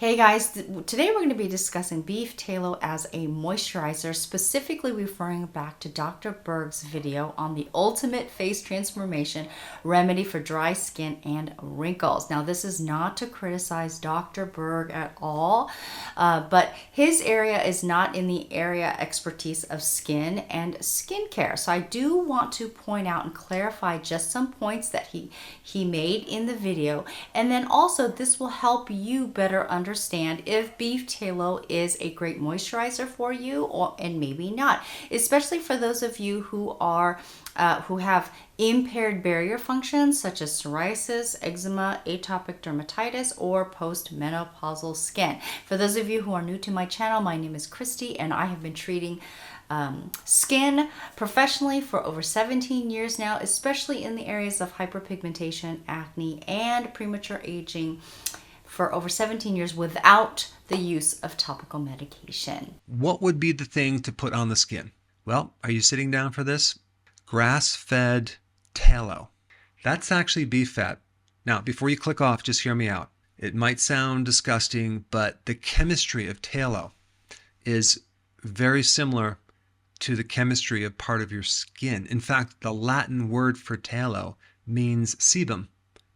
Hey guys, today we're going to be discussing beef tallow as a moisturizer, specifically referring back to Dr. Berg's video on the ultimate face transformation remedy for dry skin and wrinkles. Now, this is not to criticize Dr. Berg at all, but his area is not in the area expertise of skin and skincare. So I do want to point out and clarify just some points that he made in the video, and then also this will help you better understand if beef tallow is a great moisturizer for you and maybe not, especially for those of you who have impaired barrier functions such as psoriasis, eczema, atopic dermatitis, or postmenopausal skin. For those of you who are new to my channel, my name is Christy and I have been treating skin professionally for over 17 years now, especially in the areas of hyperpigmentation, acne, and premature aging for over 17 years without the use of topical medication. What would be the thing to put on the skin? Well, are you sitting down for this? Grass-fed tallow. That's actually beef fat. Now, before you click off, just hear me out. It might sound disgusting, but the chemistry of tallow is very similar to the chemistry of part of your skin. In fact, the Latin word for tallow means sebum.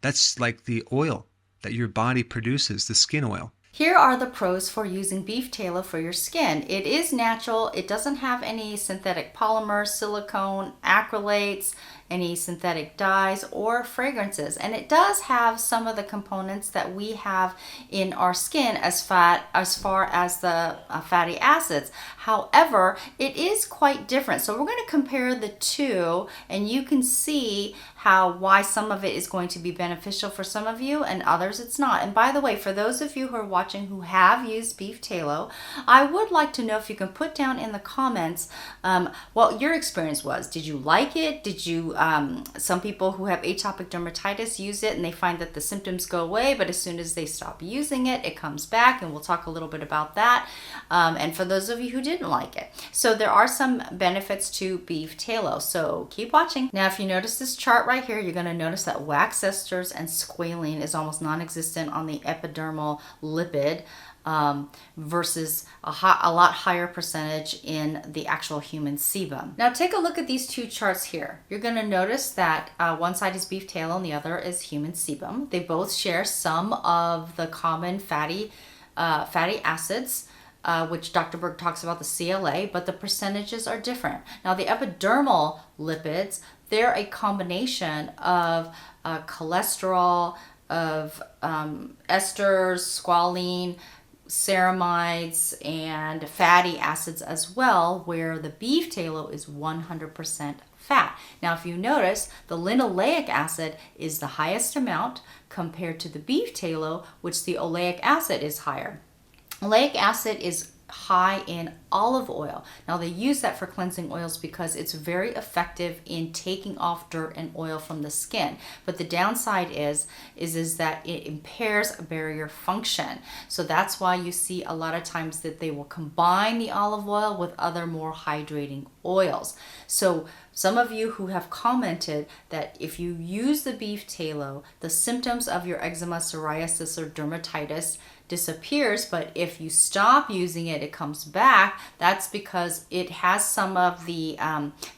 That's like the oil that your body produces, the skin oil. Here are the pros for using beef tallow for your skin. It is natural. It doesn't have any synthetic polymers, silicone, acrylates, any synthetic dyes or fragrances. And it does have some of the components that we have in our skin as far as the fatty acids. However, it is quite different. So we're going to compare the two and you can see why some of it is going to be beneficial for some of you and others it's not. And by the way, for those of you who are watching who have used beef tallow, I would like to know if you can put down in the comments what your experience was. Did you like it? Did you some people who have atopic dermatitis use it and they find that the symptoms go away, but as soon as they stop using it, it comes back, and we'll talk a little bit about that. And for those of you who didn't like it. So there are some benefits to beef tallow, so keep watching. Now, if you notice this chart right here, you're going to notice that wax esters and squalene is almost non-existent on the epidermal lipid, versus a lot higher percentage in the actual human sebum. Now take a look at these two charts here. You're going to notice that one side is beef tallow and the other is human sebum. They both share some of the common fatty acids, which Dr. Berg talks about, the CLA, but the percentages are different. Now the epidermal lipids, they're a combination of cholesterol, of esters, squalene, ceramides, and fatty acids as well, where the beef tallow is 100% fat. Now, if you notice, the linoleic acid is the highest amount compared to the beef tallow, which the oleic acid is higher. Oleic acid is high in olive oil. Now they use that for cleansing oils because it's very effective in taking off dirt and oil from the skin. But the downside is that it impairs barrier function. So that's why you see a lot of times that they will combine the olive oil with other more hydrating oils. So some of you who have commented that if you use the beef tallow, the symptoms of your eczema, psoriasis, or dermatitis disappears, but if you stop using it, it comes back. That's because it has some of the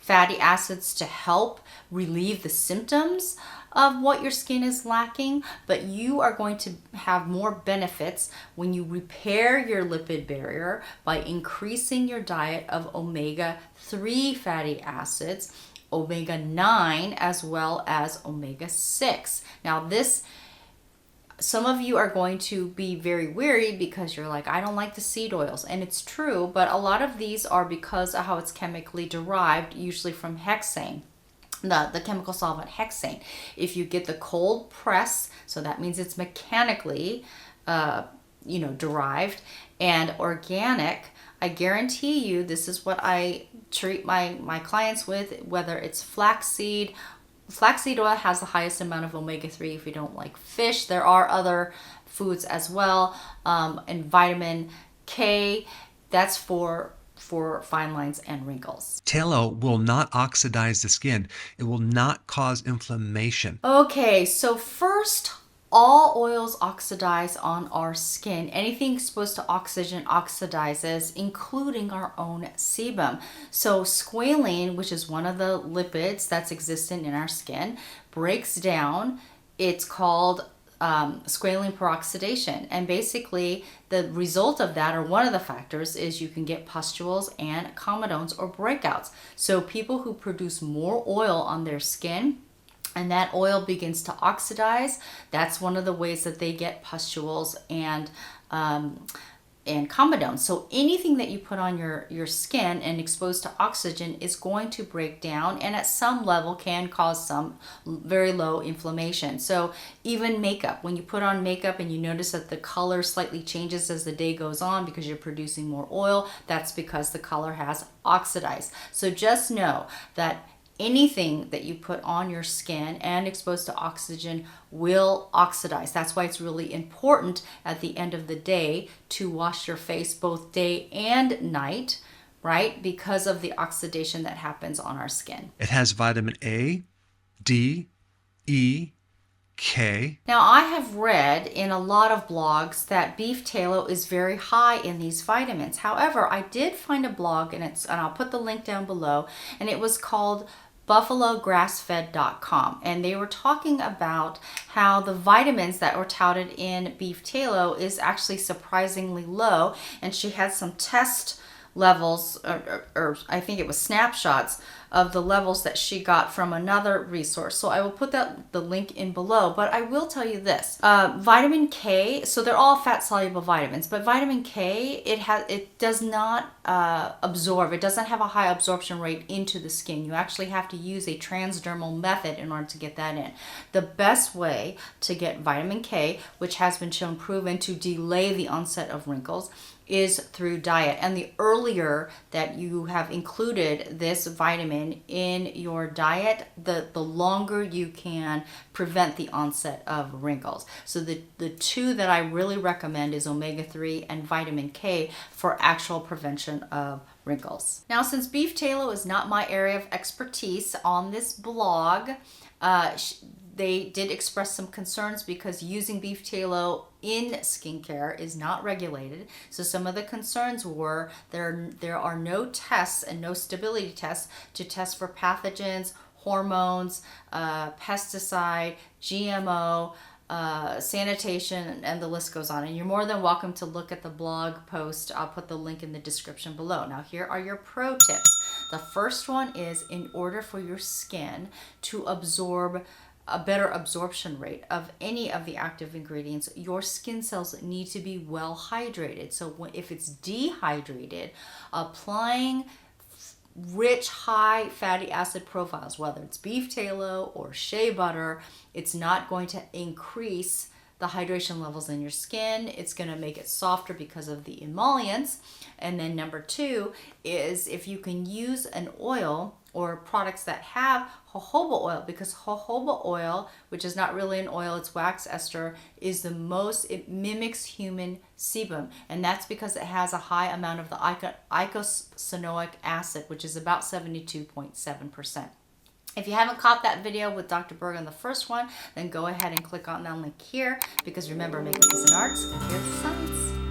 fatty acids to help relieve the symptoms of what your skin is lacking, but you are going to have more benefits when you repair your lipid barrier by increasing your diet of omega-3 fatty acids, omega-9, as well as omega-6. Now some of you are going to be very weary because you're like, I don't like the seed oils. And it's true, but a lot of these are because of how it's chemically derived, usually from hexane. The chemical solvent hexane. If you get the cold press, so that means it's mechanically derived and organic, I guarantee you this is what I treat my clients with, whether it's flaxseed. Flaxseed oil has the highest amount of omega-3 if you don't like fish. There are other foods as well, and vitamin K, that's for fine lines and wrinkles. Tallow will not oxidize the skin. It will not cause inflammation. Okay, so first All oils oxidize on our skin. Anything exposed to oxygen oxidizes, including our own sebum. So squalene, which is one of the lipids that's existent in our skin, breaks down. It's called squalene peroxidation. And basically the result of that, or one of the factors, is you can get pustules and comedones or breakouts. So people who produce more oil on their skin, and that oil begins to oxidize, that's one of the ways that they get pustules and comedones. So anything that you put on your skin and exposed to oxygen is going to break down, and at some level can cause some very low inflammation. So even makeup, when you put on makeup and you notice that the color slightly changes as the day goes on because you're producing more oil, that's because the color has oxidized. So just know that anything that you put on your skin and exposed to oxygen will oxidize. That's why it's really important at the end of the day to wash your face both day and night, right? Because of the oxidation that happens on our skin. It has vitamin A, D, E, K. Now, I have read in a lot of blogs that beef tallow is very high in these vitamins. However, I did find a blog, and I'll put the link down below, and it was called buffalograssfed.com, and they were talking about how the vitamins that were touted in beef tallow is actually surprisingly low, and she had some test levels, or I think it was snapshots of the levels that she got from another resource. So I will put the link in below, but I will tell you this. Vitamin K, so they're all fat soluble vitamins, but vitamin K, it does not absorb. It doesn't have a high absorption rate into the skin. You actually have to use a transdermal method in order to get that in. The best way to get vitamin K, which has been shown proven to delay the onset of wrinkles, is through diet. And the earlier that you have included this vitamin in your diet, the longer you can prevent the onset of wrinkles. So the two that I really recommend is omega-3 and vitamin K for actual prevention of wrinkles. Now, since beef tallow is not my area of expertise on this blog, they did express some concerns because using beef tallow in skincare is not regulated. So some of the concerns were there are no tests and no stability tests to test for pathogens, hormones, pesticide, GMO, sanitation, and the list goes on. And you're more than welcome to look at the blog post. I'll put the link in the description below. Now, here are your pro tips. The first one is, in order for your skin to absorb a better absorption rate of any of the active ingredients, your skin cells need to be well hydrated. So if it's dehydrated, applying rich high fatty acid profiles, whether it's beef tallow or shea butter, it's not going to increase the hydration levels in your skin. It's going to make it softer because of the emollients. And then number two is, if you can use an oil or products that have jojoba oil, because jojoba oil, which is not really an oil, it's wax ester, is it mimics human sebum. And that's because it has a high amount of the eicosanoic acid, which is about 72.7%. If you haven't caught that video with Dr. Berg on the first one, then go ahead and click on that link here, because remember, makeup is an art, and here's the science.